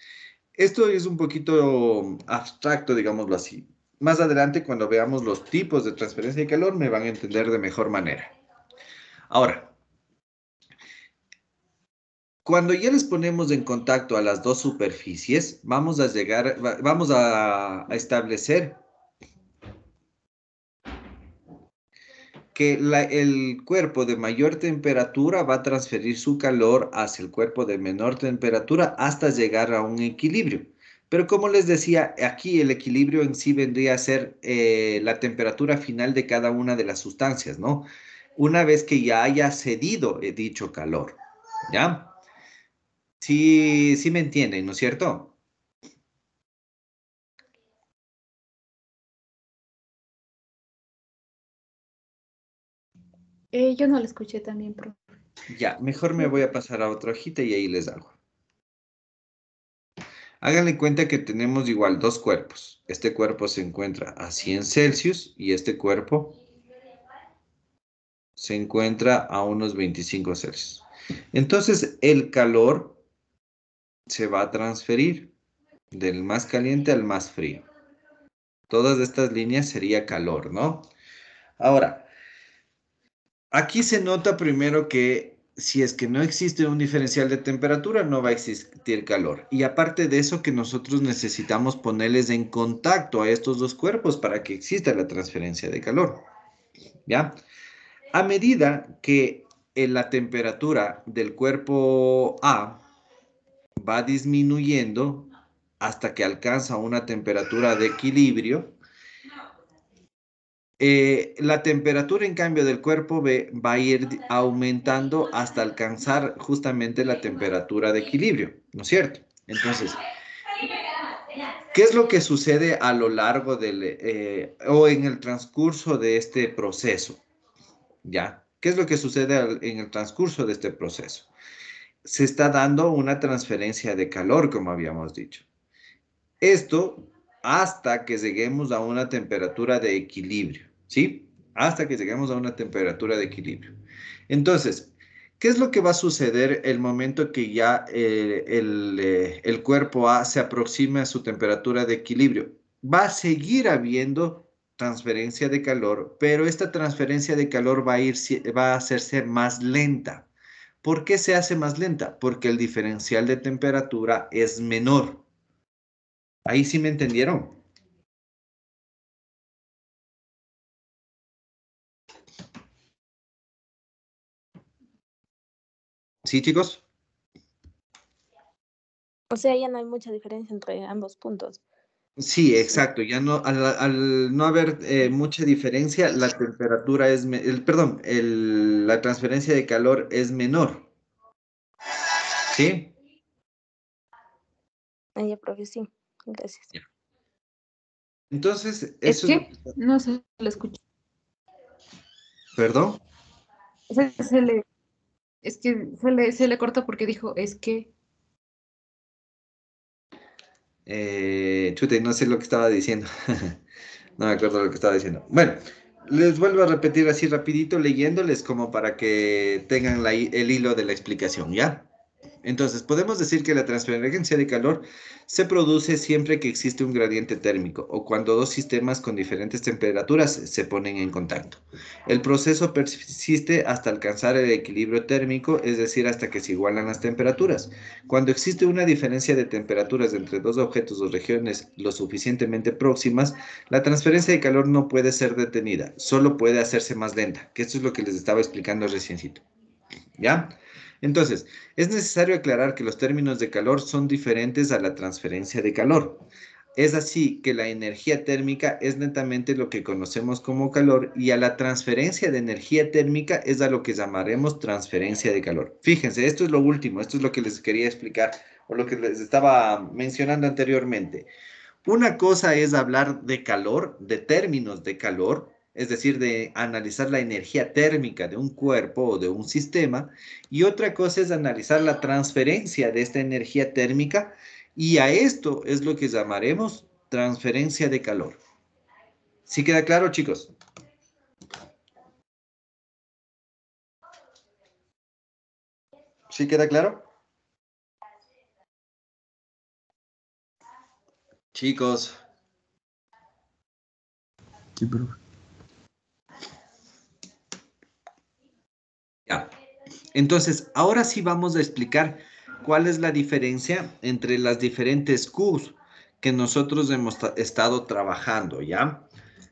Esto es un poquito abstracto, digámoslo así. Más adelante, cuando veamos los tipos de transferencia de calor, me van a entender de mejor manera. Ahora, cuando ya les ponemos en contacto a las dos superficies, vamos a establecer que el cuerpo de mayor temperatura va a transferir su calor hacia el cuerpo de menor temperatura hasta llegar a un equilibrio. Pero como les decía, aquí el equilibrio en sí vendría a ser la temperatura final de cada una de las sustancias, ¿no? Una vez que ya haya cedido dicho calor, ¿ya? Sí, sí me entienden, ¿no es cierto? Yo no la escuché también, profe. Ya, mejor me voy a pasar a otra hojita y ahí les hago. Háganle cuenta que tenemos igual dos cuerpos. Este cuerpo se encuentra a 100 Celsius y este cuerpo se encuentra a unos 25 Celsius. Entonces, el calor se va a transferir del más caliente al más frío. Todas estas líneas sería calor, ¿no? Ahora, aquí se nota primero que si es que no existe un diferencial de temperatura, no va a existir calor. Y aparte de eso, que nosotros necesitamos ponerles en contacto a estos dos cuerpos para que exista la transferencia de calor. ¿Ya? A medida que la temperatura del cuerpo A va disminuyendo hasta que alcanza una temperatura de equilibrio, la temperatura, en cambio, del cuerpo B va a ir aumentando hasta alcanzar justamente la temperatura de equilibrio, ¿no es cierto? Entonces, ¿qué es lo que sucede a lo largo o en el transcurso de este proceso? ¿Ya? ¿Qué es lo que sucede en el transcurso de este proceso? Se está dando una transferencia de calor, como habíamos dicho. Esto hasta que lleguemos a una temperatura de equilibrio, ¿sí? Hasta que lleguemos a una temperatura de equilibrio. Entonces, ¿qué es lo que va a suceder el momento que ya el cuerpo A se aproxime a su temperatura de equilibrio? Va a seguir habiendo transferencia de calor, pero esta transferencia de calor va a hacerse más lenta. ¿Por qué se hace más lenta? Porque el diferencial de temperatura es menor. Ahí sí me entendieron. ¿Sí, chicos? O sea, ya no hay mucha diferencia entre ambos puntos. Sí, exacto. Ya no, al no haber mucha diferencia, la temperatura es, perdón, la transferencia de calor es menor. ¿Sí? Ya, profe, sí. Gracias. Ya. Entonces, Es eso es lo que, no se le escucha. ¿Perdón? Es que se le cortó porque dijo, es que. Chute, no sé lo que estaba diciendo. No me acuerdo lo que estaba diciendo. Bueno, les vuelvo a repetir así rapidito leyéndoles como para que tengan el hilo de la explicación, ¿ya? Entonces, podemos decir que la transferencia de calor se produce siempre que existe un gradiente térmico o cuando dos sistemas con diferentes temperaturas se ponen en contacto. El proceso persiste hasta alcanzar el equilibrio térmico, es decir, hasta que se igualan las temperaturas. Cuando existe una diferencia de temperaturas entre dos objetos o regiones lo suficientemente próximas, la transferencia de calor no puede ser detenida, solo puede hacerse más lenta, que esto es lo que les estaba explicando reciencito. ¿Ya? Entonces, es necesario aclarar que los términos de calor son diferentes a la transferencia de calor. Es así que la energía térmica es netamente lo que conocemos como calor y a la transferencia de energía térmica es a lo que llamaremos transferencia de calor. Fíjense, esto es lo último, esto es lo que les quería explicar o lo que les estaba mencionando anteriormente. Una cosa es hablar de calor, de términos de calor, es decir, de analizar la energía térmica de un cuerpo o de un sistema, y otra cosa es analizar la transferencia de esta energía térmica, y a esto es lo que llamaremos transferencia de calor. ¿Sí queda claro, chicos? ¿Sí queda claro? Chicos. Sí, profe. Ya. Entonces, ahora sí vamos a explicar cuál es la diferencia entre las diferentes Qs que nosotros hemos estado trabajando, ¿ya?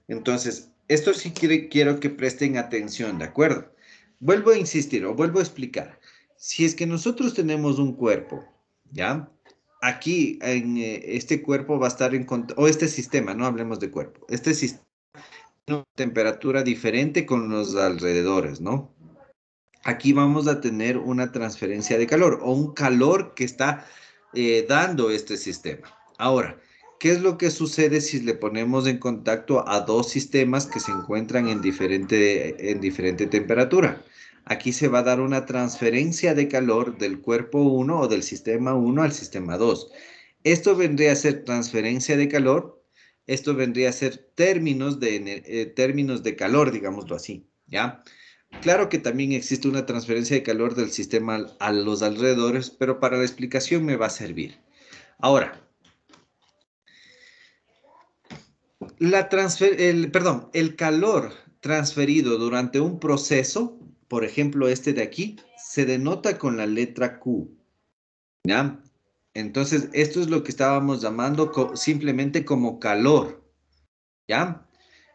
Entonces, esto sí quiero que presten atención, ¿de acuerdo? Vuelvo a insistir o vuelvo a explicar. Si es que nosotros tenemos un cuerpo, ¿ya? Aquí, en este cuerpo va a estar o este sistema, no hablemos de cuerpo, este sistema tiene una temperatura diferente con los alrededores, ¿no? Aquí vamos a tener una transferencia de calor o un calor que está dando este sistema. Ahora, ¿qué es lo que sucede si le ponemos en contacto a dos sistemas que se encuentran en diferente temperatura? Aquí se va a dar una transferencia de calor del cuerpo 1 o del sistema 1 al sistema 2. Esto vendría a ser transferencia de calor, esto vendría a ser términos de calor, digámoslo así, ¿ya? Claro que también existe una transferencia de calor del sistema a los alrededores, pero para la explicación me va a servir. Ahora, el calor transferido durante un proceso, por ejemplo este de aquí, se denota con la letra Q. ¿Ya? Entonces, esto es lo que estábamos llamando simplemente como calor. ¿Ya?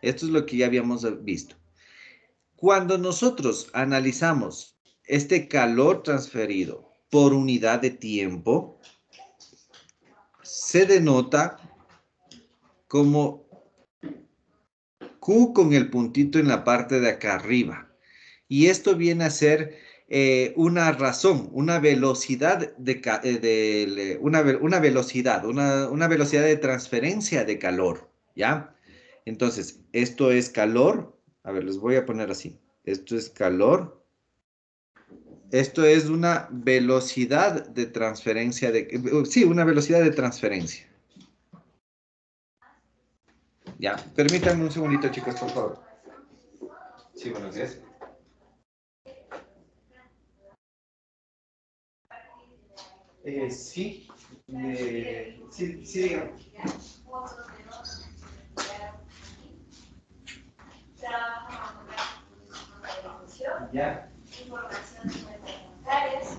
Esto es lo que ya habíamos visto. Cuando nosotros analizamos este calor transferido por unidad de tiempo, se denota como Q con el puntito en la parte de acá arriba. Y esto viene a ser una razón, una velocidad una velocidad de transferencia de calor, ¿ya? Entonces, esto es calor. A ver, les voy a poner así. Esto es calor. Esto es una velocidad de transferencia sí, una velocidad de transferencia. Ya, permítanme un segundito, chicos, por favor. Sí, buenos días. Sí, sí, dígame. Ya. Informaciones complementarias,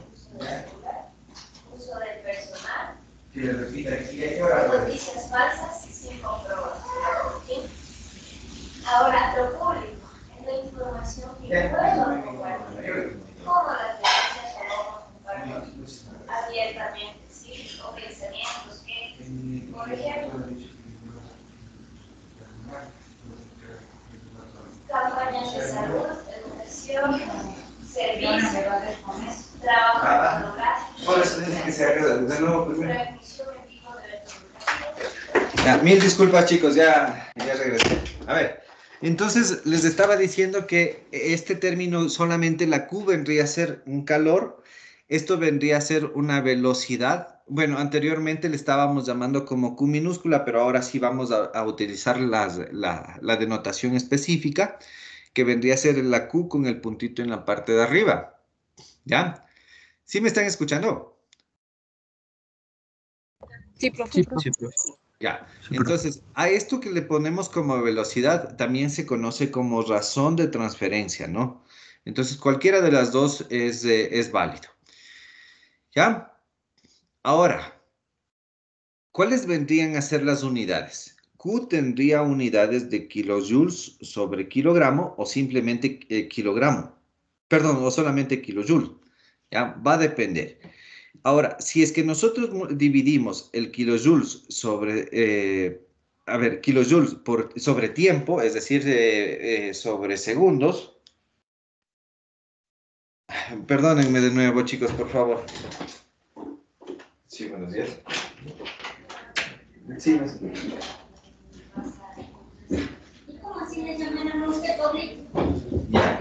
uso del personal. Que le repita aquí, noticias falsas sin comprobar. ¿Sí? Ahora, lo público es la información que puedo compartir, como las noticias o compartir abiertamente, ¿sí? O pensamientos que, por ejemplo, campañas de salud, educación, servicios, trabajo etnográfico, por eso dice que se haga de nuevo, pues, transmisión en vivo de la. Ya, mil disculpas, chicos, ya regresé. A ver, entonces les estaba diciendo que este término solamente la Q vendría a ser un calor, esto vendría a ser una velocidad. Bueno, anteriormente le estábamos llamando como Q minúscula, pero ahora sí vamos a utilizar la denotación específica, que vendría a ser la Q con el puntito en la parte de arriba. ¿Ya? ¿Sí me están escuchando? Sí, profe. Sí, profe. Ya, Sí, profe. entonces a esto que le ponemos como velocidad también se conoce como razón de transferencia, ¿no? Entonces cualquiera de las dos es válido. ¿Ya? Ahora, ¿cuáles vendrían a ser las unidades? Q tendría unidades de kilojoules sobre kilogramo o simplemente kilogramo. Perdón, o solamente kilojoule. ¿Ya? Va a depender. Ahora, si es que nosotros dividimos el kilojoules kilojoules sobre tiempo, es decir, sobre segundos. Perdónenme de nuevo, chicos, por favor. Sí, buenos días. Sí, ¿y cómo así le llaman a usted público? Ya.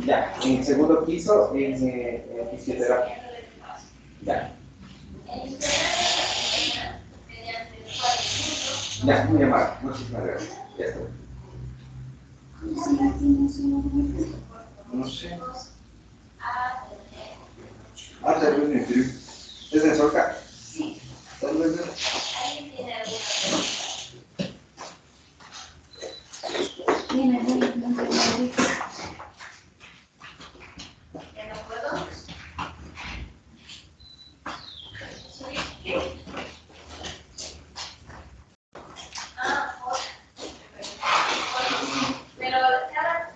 Ya, en el segundo piso, en fisioterapia. Ya. Ya, muy amable. Muchísimas gracias. Ya está. No sé. Ah, tal vez me escribí. ¿Es en Solca? Sí. Tal vez no. ¿Alguien tiene alguna pregunta? ¿Ya no puedo? Pero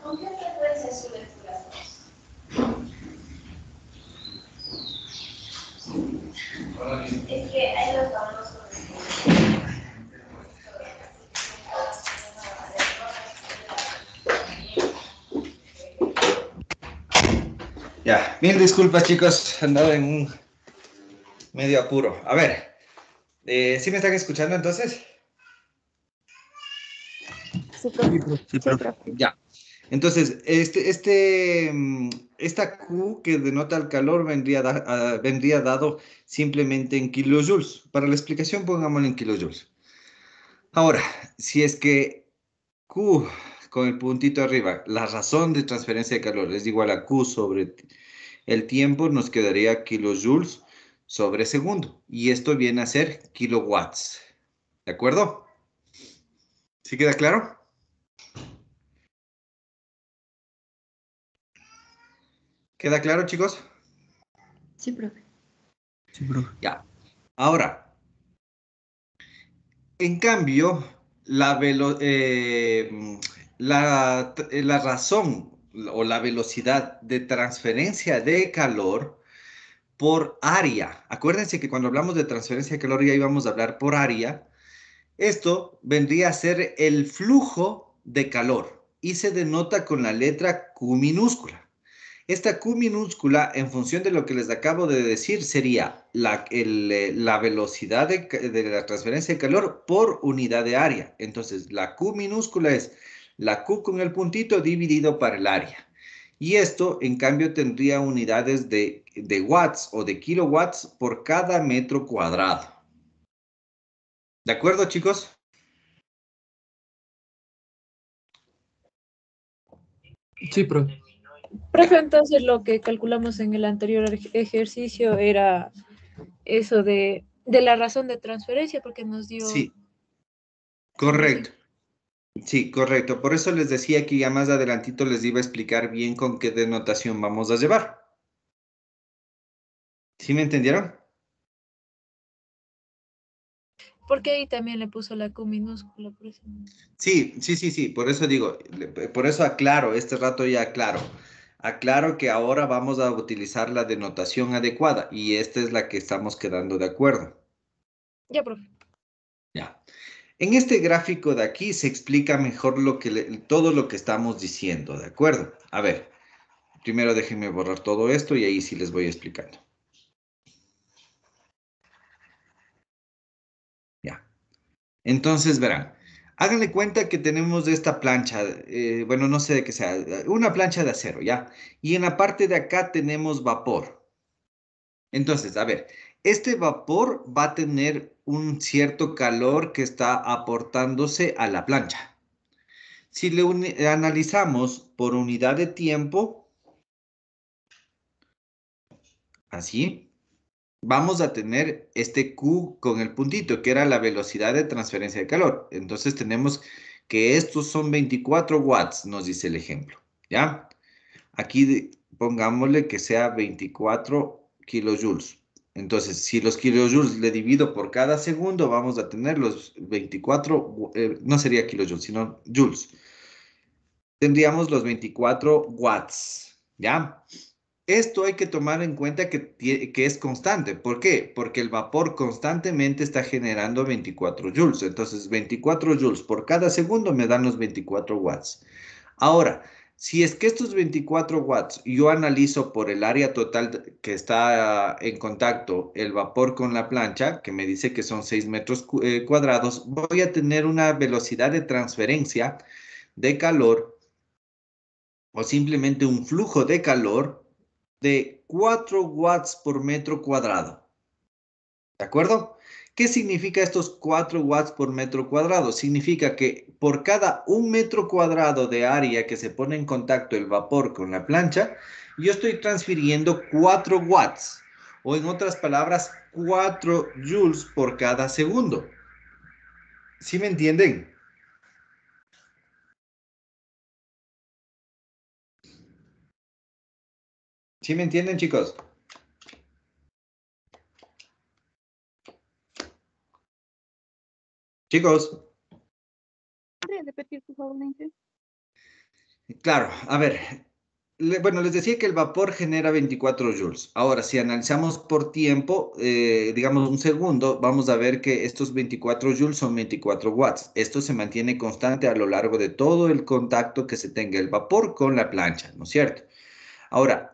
¿con qué frecuencia suben las dos? Es que hay los famosos. Ya, mil disculpas, chicos, he andado en un medio apuro. A ver, ¿sí me están escuchando entonces? Sí, profe. Sí, profe. Ya. Entonces, esta Q que denota el calor vendría dado simplemente en kilojoules. Para la explicación, pongámoslo en kilojoules. Ahora, si es que Q con el puntito arriba, la razón de transferencia de calor es igual a Q sobre el tiempo, nos quedaría kilojoules sobre segundo. Y esto viene a ser kilowatts. ¿De acuerdo? ¿Sí queda claro? ¿Queda claro, chicos? Sí, profe. Sí, profe. Ya. Ahora, en cambio, la razón o la velocidad de transferencia de calor por área. Acuérdense que cuando hablamos de transferencia de calor ya íbamos a hablar por área. Esto vendría a ser el flujo de calor y se denota con la letra Q minúscula. Esta Q minúscula, en función de lo que les acabo de decir, sería la velocidad de la transferencia de calor por unidad de área. Entonces, la Q minúscula es la Q con el puntito dividido para el área. Y esto, en cambio, tendría unidades de watts o de kilowatts por cada metro cuadrado. ¿De acuerdo, chicos? Sí, profe. Profe, entonces lo que calculamos en el anterior ejercicio era eso de la razón de transferencia, porque nos dio Sí, algo así. correcto. Sí, correcto. Por eso les decía que ya más adelantito les iba a explicar bien con qué denotación vamos a llevar. ¿Sí me entendieron? Porque ahí también le puso la Q minúscula, por eso. Sí, sí, sí, sí. Por eso digo, por eso aclaro, este rato ya aclaro. Aclaro que ahora vamos a utilizar la denotación adecuada y esta es la que estamos quedando de acuerdo. Ya, profe. Ya. En este gráfico de aquí se explica mejor todo lo que estamos diciendo, ¿de acuerdo? A ver, primero déjenme borrar todo esto y ahí sí les voy explicando. Ya. Entonces, verán, háganle cuenta que tenemos esta plancha, bueno, no sé de qué sea, una plancha de acero, ¿ya? Y en la parte de acá tenemos vapor. Entonces, a ver, este vapor va a tener un cierto calor que está aportándose a la plancha. Si analizamos por unidad de tiempo, así, vamos a tener este Q con el puntito, que era la velocidad de transferencia de calor. Entonces tenemos que estos son 24 watts, nos dice el ejemplo, ¿ya? Aquí pongámosle que sea 24 kilojoules. Entonces, si los kilojoules le divido por cada segundo, vamos a tener los 24, no sería kilojoules, sino joules. Tendríamos los 24 watts, ¿ya? Esto hay que tomar en cuenta que es constante. ¿Por qué? Porque el vapor constantemente está generando 24 joules. Entonces, 24 joules por cada segundo me dan los 24 watts. Ahora, si es que estos 24 watts yo analizo por el área total que está en contacto el vapor con la plancha, que me dice que son 6 metros cuadrados, voy a tener una velocidad de transferencia de calor o simplemente un flujo de calor de 4 watts por metro cuadrado. ¿De acuerdo? ¿Qué significa estos 4 watts por metro cuadrado? Significa que por cada 1 metro cuadrado de área que se pone en contacto el vapor con la plancha, yo estoy transfiriendo 4 watts, o en otras palabras, 4 joules por cada segundo. ¿Sí me entienden? ¿Sí me entienden, chicos? Chicos. ¿Puede repetir, por favor, Nancy? Claro, a ver, bueno, les decía que el vapor genera 24 joules. Ahora, si analizamos por tiempo, digamos un segundo, vamos a ver que estos 24 joules son 24 watts. Esto se mantiene constante a lo largo de todo el contacto que se tenga el vapor con la plancha, ¿no es cierto? Ahora,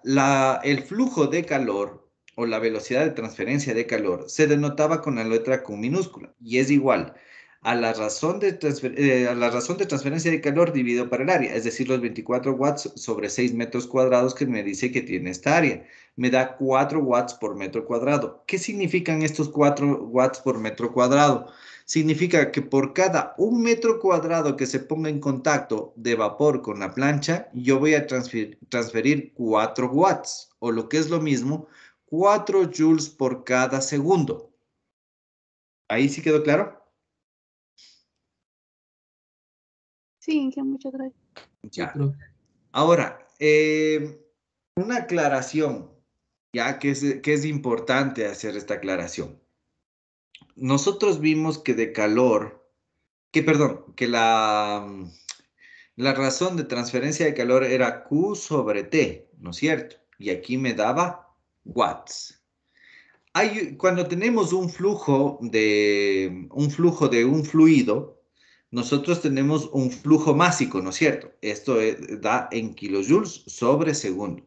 el flujo de calor o la velocidad de transferencia de calor se denotaba con la letra Q minúscula y es igual a la razón de transferencia de calor dividido para el área, es decir, los 24 watts sobre 6 metros cuadrados que me dice que tiene esta área. Me da 4 watts por metro cuadrado. ¿Qué significan estos 4 watts por metro cuadrado? Significa que por cada 1 metro cuadrado que se ponga en contacto de vapor con la plancha, yo voy a transferir 4 watts, o lo que es lo mismo, 4 joules por cada segundo. ¿Ahí sí quedó claro? Sí, Inge, muchas gracias. Ya. Profe. Ahora, una aclaración, ya que es importante hacer esta aclaración. Nosotros vimos que de calor, que la razón de transferencia de calor era Q sobre T, ¿no es cierto? Y aquí me daba watts. Cuando tenemos un flujo de un fluido, nosotros tenemos un flujo másico, ¿no es cierto? Esto da en kilojoules sobre segundo.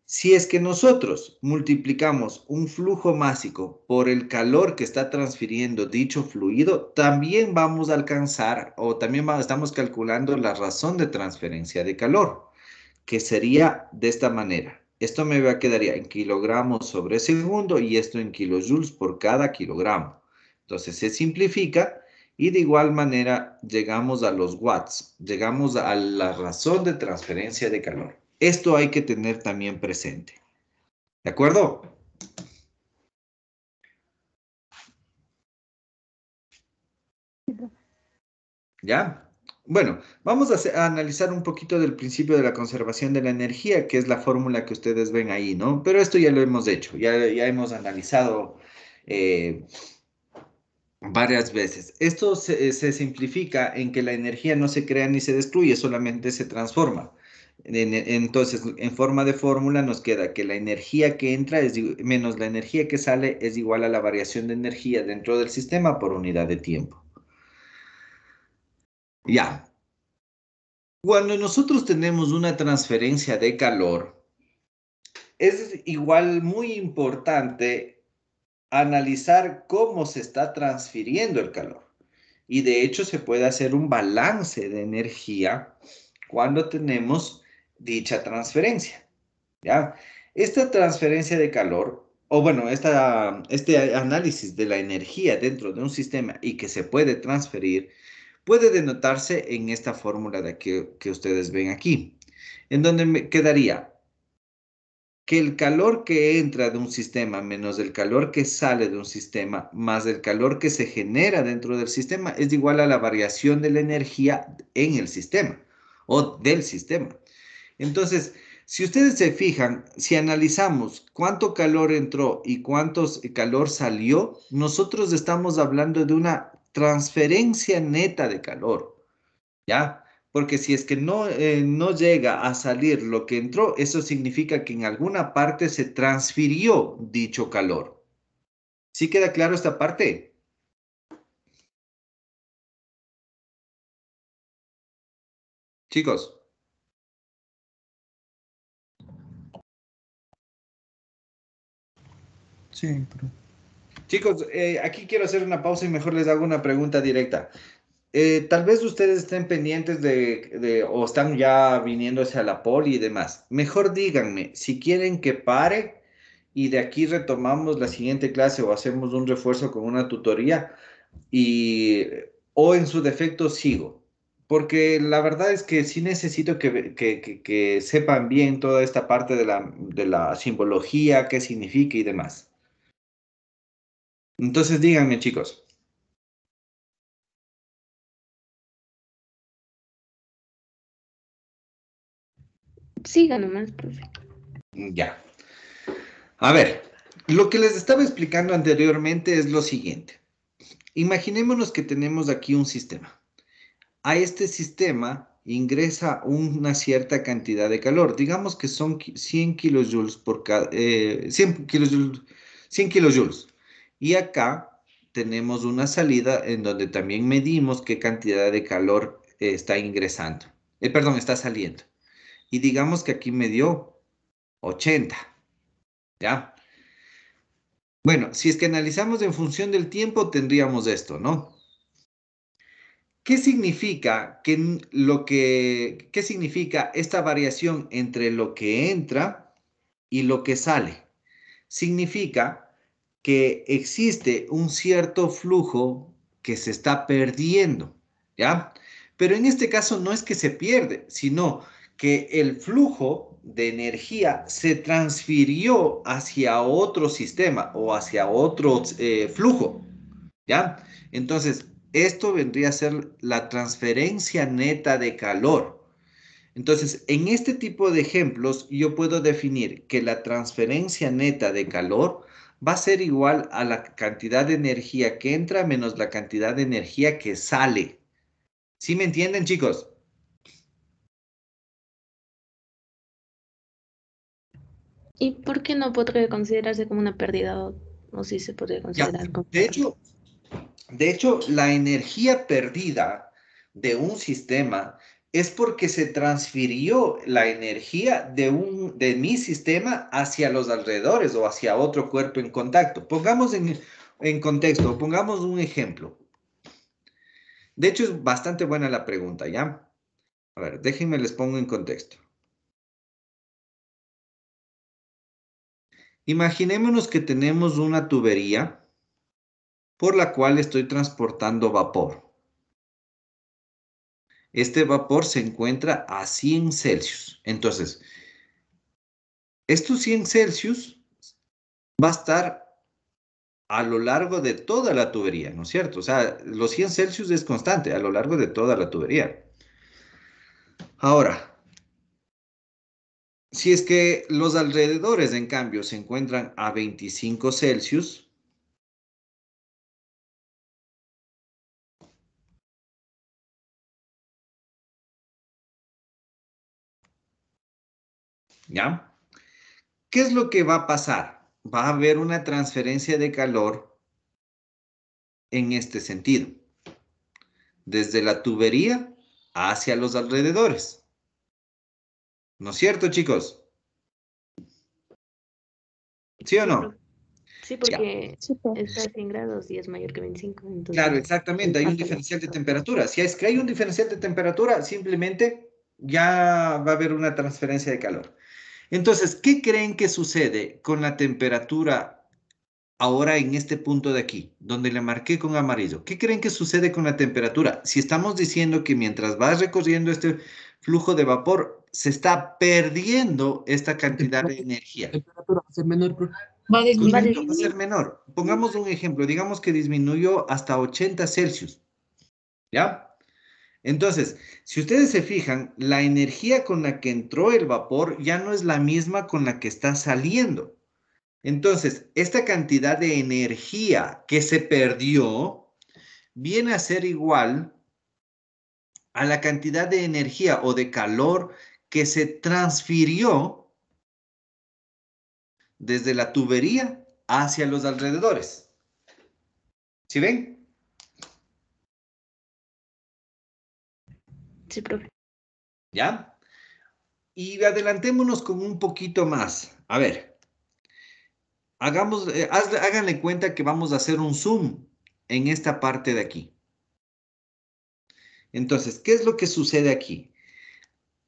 Si es que nosotros multiplicamos un flujo másico por el calor que está transfiriendo dicho fluido, también vamos a alcanzar o también estamos calculando la razón de transferencia de calor, que sería de esta manera. Esto quedaría en kilogramos sobre segundo y esto en kilojoules por cada kilogramo. Entonces se simplifica y de igual manera llegamos a los watts, llegamos a la razón de transferencia de calor. Esto hay que tener también presente. ¿De acuerdo? ¿Ya? Bueno, vamos a analizar un poquito del principio de la conservación de la energía, que es la fórmula que ustedes ven ahí, ¿no? Pero esto ya lo hemos hecho, ya hemos analizado varias veces. Esto se simplifica en que la energía no se crea ni se destruye, solamente se transforma. Entonces, en forma de fórmula nos queda que la energía que entra menos la energía que sale es igual a la variación de energía dentro del sistema por unidad de tiempo. Ya. Cuando nosotros tenemos una transferencia de calor, es igual muy importante analizar cómo se está transfiriendo el calor. Y de hecho se puede hacer un balance de energía cuando tenemos dicha transferencia, ¿ya? Esta transferencia de calor, o bueno, este análisis de la energía dentro de un sistema y que se puede transferir, puede denotarse en esta fórmula de aquí, que ustedes ven aquí, en donde me quedaría que el calor que entra de un sistema menos el calor que sale de un sistema más el calor que se genera dentro del sistema es igual a la variación de la energía en el sistema o del sistema. Entonces, si ustedes se fijan, si analizamos cuánto calor entró y cuánto calor salió, nosotros estamos hablando de una transferencia neta de calor. ¿Ya? Porque si es que no llega a salir lo que entró, eso significa que en alguna parte se transfirió dicho calor. ¿Sí queda claro esta parte? Chicos. Sí, pero Chicos, aquí quiero hacer una pausa y mejor les hago una pregunta directa. Tal vez ustedes estén pendientes o están ya viniéndose a la poli y demás. Mejor díganme si quieren que pare y de aquí retomamos la siguiente clase o hacemos un refuerzo con una tutoría y, o en su defecto sigo. Porque la verdad es que sí necesito que sepan bien toda esta parte de la simbología, qué significa y demás. Entonces díganme, chicos. Siga nomás, profe. Ya. A ver, lo que les estaba explicando anteriormente es lo siguiente. Imaginémonos que tenemos aquí un sistema. A este sistema ingresa una cierta cantidad de calor. Digamos que son 100 kilojoules por cada, 100 kilojoules, 100 kilojoules. Y acá tenemos una salida en donde también medimos qué cantidad de calor está ingresando. Perdón, está saliendo. Y digamos que aquí me dio 80. ¿Ya? Bueno, si es que analizamos en función del tiempo, tendríamos esto, ¿no? ¿Qué significa qué significa esta variación entre lo que entra y lo que sale? Significa que existe un cierto flujo que se está perdiendo, ¿ya? Pero en este caso no es que se pierde, sino que el flujo de energía se transfirió hacia otro sistema o hacia otro flujo, ¿ya? Entonces, esto vendría a ser la transferencia neta de calor. Entonces, en este tipo de ejemplos, yo puedo definir que la transferencia neta de calor va a ser igual a la cantidad de energía que entra menos la cantidad de energía que sale. ¿Sí me entienden, chicos? ¿Y por qué no podría considerarse como una pérdida o sí se podría Ya. considerar como De hecho, la energía perdida de un sistema es porque se transfirió la energía de mi sistema hacia los alrededores o hacia otro cuerpo en contacto. Pongamos en contexto, pongamos un ejemplo. De hecho, es bastante buena la pregunta, ¿ya? A ver, déjenme les pongo en contexto. Imaginémonos que tenemos una tubería por la cual estoy transportando vapor. Este vapor se encuentra a 100 Celsius. Entonces, estos 100 Celsius va a estar a lo largo de toda la tubería, ¿no es cierto? O sea, los 100 Celsius es constante a lo largo de toda la tubería. Ahora, si es que los alrededores, en cambio, se encuentran a 25 Celsius, ¿ya? ¿Qué es lo que va a pasar? Va a haber una transferencia de calor en este sentido, desde la tubería hacia los alrededores. ¿No es cierto, chicos? ¿Sí o Sí, no? sí, Ya. porque está a 100 grados y es mayor que 25, Claro, entonces exactamente. Hay un diferencial de temperatura. Si es que hay un diferencial de temperatura, simplemente ya va a haber una transferencia de calor. Entonces, ¿qué creen que sucede con la temperatura ahora en este punto de aquí, donde le marqué con amarillo? ¿Qué creen que sucede con la temperatura? Si estamos diciendo que mientras va recorriendo este flujo de vapor, se está perdiendo esta cantidad de energía. Temperatura va a ser menor, profe. Va a disminuir. va a Correcto, va a ser disminuir. menor. Pongamos un ejemplo, digamos que disminuyó hasta 80 Celsius, ¿ya? Entonces, si ustedes se fijan, la energía con la que entró el vapor ya no es la misma con la que está saliendo. Entonces, esta cantidad de energía que se perdió viene a ser igual a la cantidad de energía o de calor que se transfirió desde la tubería hacia los alrededores. ¿Sí ven? Sí, profe. ¿Ya? Y adelantémonos con un poquito más. A ver, háganle cuenta que vamos a hacer un zoom en esta parte de aquí. Entonces, ¿qué es lo que sucede aquí?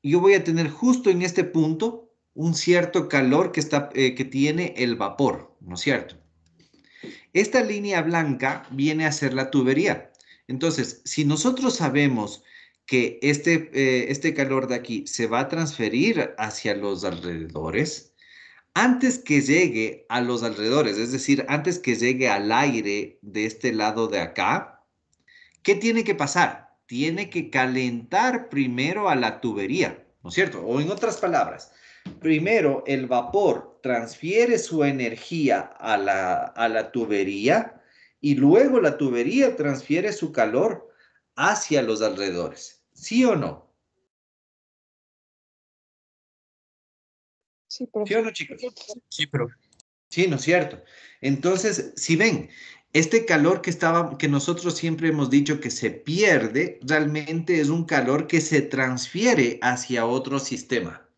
Yo voy a tener justo en este punto un cierto calor que tiene el vapor, ¿no es cierto? Esta línea blanca viene a ser la tubería. Entonces, si nosotros sabemos que este calor de aquí se va a transferir hacia los alrededores, antes que llegue a los alrededores, es decir, antes que llegue al aire de este lado de acá, ¿qué tiene que pasar? Tiene que calentar primero a la tubería, ¿no es cierto? O en otras palabras, primero el vapor transfiere su energía a la tubería y luego la tubería transfiere su calor hacia los alrededores. ¿Sí o no? Sí, ¿Sí profe. o no, chicos? Sí, profe. Sí, ¿no es cierto? Entonces, si ven, este calor que nosotros siempre hemos dicho que se pierde, realmente es un calor que se transfiere hacia otro sistema.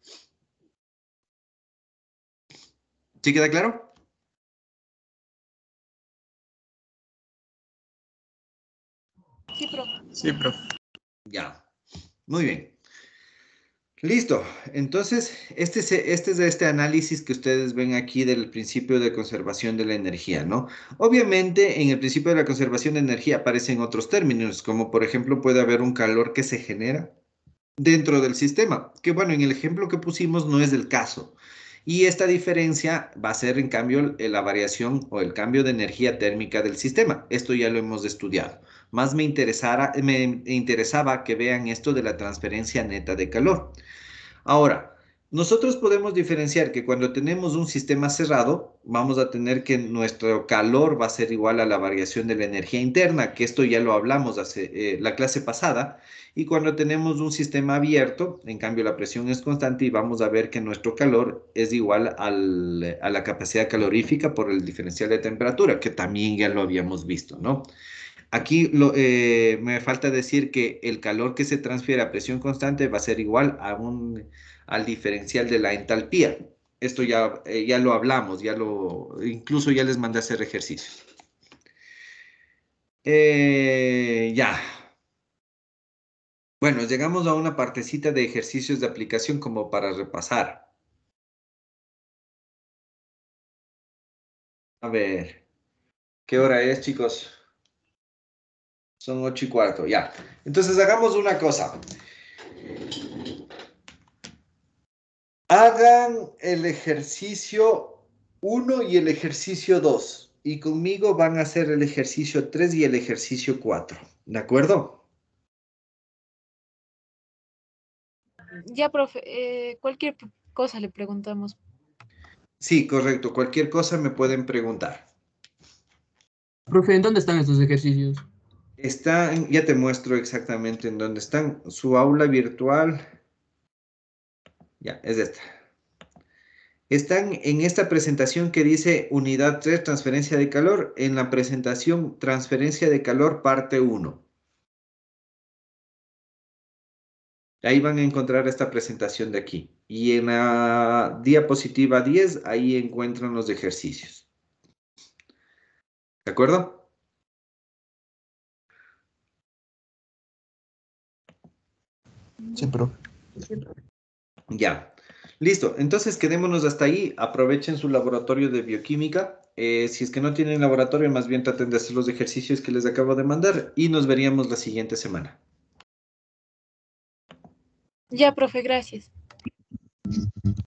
¿Sí queda claro? Sí, profe. Sí, profe. Ya, muy bien. Listo. Entonces, este es este análisis que ustedes ven aquí del principio de conservación de la energía, ¿no? Obviamente, en el principio de la conservación de energía aparecen otros términos, como por ejemplo puede haber un calor que se genera dentro del sistema, que bueno, en el ejemplo que pusimos no es el caso. Y esta diferencia va a ser, en cambio, la variación o el cambio de energía térmica del sistema. Esto ya lo hemos estudiado. Más me interesaba que vean esto de la transferencia neta de calor. Ahora, nosotros podemos diferenciar que cuando tenemos un sistema cerrado, vamos a tener que nuestro calor va a ser igual a la variación de la energía interna, que esto ya lo hablamos hace la clase pasada. Y cuando tenemos un sistema abierto, en cambio la presión es constante y vamos a ver que nuestro calor es igual a la capacidad calorífica por el diferencial de temperatura, que también ya lo habíamos visto, ¿no? Aquí me falta decir que el calor que se transfiere a presión constante va a ser igual al diferencial de la entalpía. Esto ya lo hablamos, incluso ya les mandé a hacer ejercicio. Ya. Bueno, llegamos a una partecita de ejercicios de aplicación como para repasar. A ver, ¿qué hora es, chicos? Son 8:15, ya. Entonces hagamos una cosa. Hagan el ejercicio 1 y el ejercicio 2. Y conmigo van a hacer el ejercicio 3 y el ejercicio 4. ¿De acuerdo? Ya, profe, cualquier cosa le preguntamos. Sí, correcto. Cualquier cosa me pueden preguntar. Profe, ¿en dónde están estos ejercicios? Ya te muestro exactamente en dónde están. Su aula virtual. Ya, es esta. Están en esta presentación que dice Unidad 3, Transferencia de Calor, en la presentación Transferencia de Calor, parte 1. Ahí van a encontrar esta presentación de aquí. Y en la diapositiva 10, ahí encuentran los ejercicios. ¿De acuerdo? Sí, profe. Ya. Listo. Entonces quedémonos hasta ahí. Aprovechen su laboratorio de bioquímica. Si es que no tienen laboratorio, más bien traten de hacer los ejercicios que les acabo de mandar y nos veríamos la siguiente semana. Ya, profe, gracias.